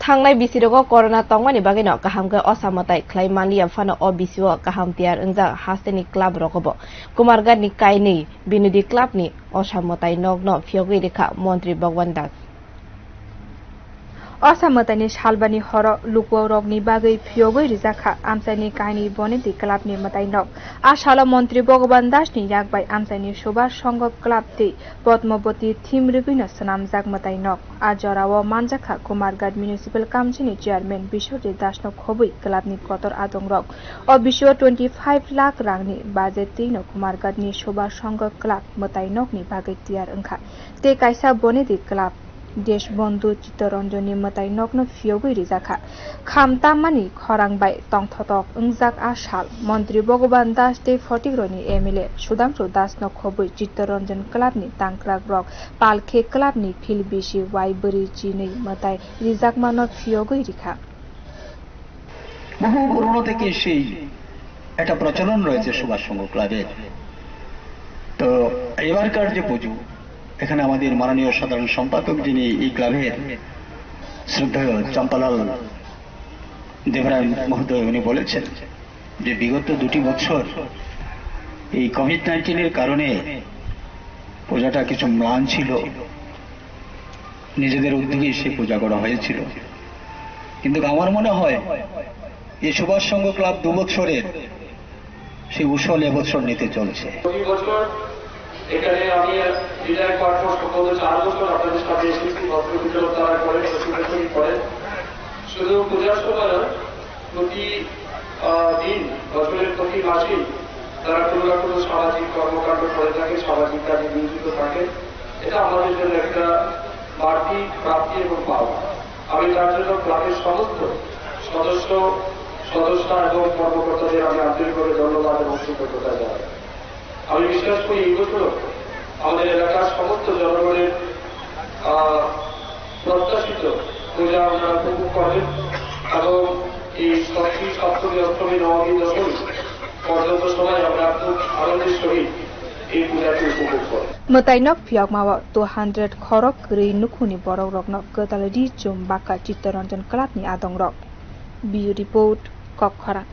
थांनाय बिसिरगो कोरोना तंगमानि बागैनो गाहामगो असामताय ख्लाइमालिया फानो अ बिसिओ गाहाम तियार ओंजा हास्टेनि क्लाब रगबो कुमारगारनि काइनै बिनुदि क्लाबनि असामताय नगनो फियोगै रेखा मन्त्री भगवान दास असामतायनि सालबानि हर लुकुव रगनि बागै फियोगै रिजाखा आमसाइनि काइनै बनेदि क्लाबनि मताय नग आसाल मन्त्री भगवान दासनि यागबाय आमसाइनि सुभाष संघ क्लाब ति पद्मवती थीम रिगैनो सनामजाक मताय नग आजराव मानजाखा कुमारघाट म्युनिसिपल काउन्सिलनि चेयारमेन बिश्वजित दासनो खबै क्लाबनि कतर आदं रग अ बिश्व 25 लाख रांनि बाजेट तिनो कुमारघाटनि सुभाष संघ क्लाब मताय नगनि बागै तियार ओंखा ते काइसा बनेदि क्लाब देशबन्धु चित्तरंजननि मताय नगनो फियोगै रिजाखा खामतामानि खरांबाय तंथतक ओंजाक आसाल मन्त्री भगवान दास ते फटिग्रनि एमएलए सुदांशु दासनो खबै चित्तरंजन क्लाबनि तांक्राग रग पालखे क्लाबनि फिलबिसि वाइबरी चिनै मताय रिजाकमानो फियोगै रिखा বহু পুরনো থেকে সেই একটা প্রচলন রয়েছে সুভাষ সংঘ ক্লাবের তো এবারকার যে পুজো এখানে আমাদের মাননীয় সাধারণ সম্পাদক যিনি এই ক্লাবের শ্রদ্ধেয় চম্পালাল দেবরায় মহোদয় উনি বলেছেন যে বিগত 2 বছর এই কোভিড-19 এর কারণে পূজাটা কিছু ম্লান ছিল নিজেদের উদ্যোগে সেই পূজা করা হয়েছিল কিন্তু আমার মনে হয় এই সুভাষ সংঘ ক্লাব 2 বছরের সেই উৎসব এবছর নিতে চলছে এখানে আমি ডিজাইন পার্টনার সম্বন্ধে 4 বছর আপনাদের সাথে এসেছি বিদ্যালয় তারা করে প্রশিক্ষণ করেন শুধু পূজার সময় না প্রতি দিন বছরের প্রতি মাসে তারা কোনো না কোনো সামাজিক কর্মকাণ্ড করে থাকে সামাজিক কাজে নিয়োজিত থাকে এটা আমাদের জন্য একটা বাড়তি প্রাপ্তি এবং পাওয়া আমি তার জন্য ক্লাবের সমস্ত সদস্য এবং কর্মকর্তাদের আমি আন্তরিকভাবে ধন্যবাদ এবং কৃতজ্ঞতা জানাই আমি বিশ্বাস করি এই বছর আমাদের এলাকার সমস্ত জনগণের প্রত্যাশিত পূজা আপনারা উপভোগ করবেন এবং এই ষষ্ঠী সপ্তমী অষ্টমী নবমী দশমী পর্যন্ত সময় আমরা খুব আনন্দের সহিত এই পূজাকে উপভোগ করেন मताइनक फियागमावा 200 खरक रै नुखुनि बरक रगनो गतालदि जुम बाका चित्तरंजन क्लाबनि आदं रग बिउ रिपोर्ट कखरा।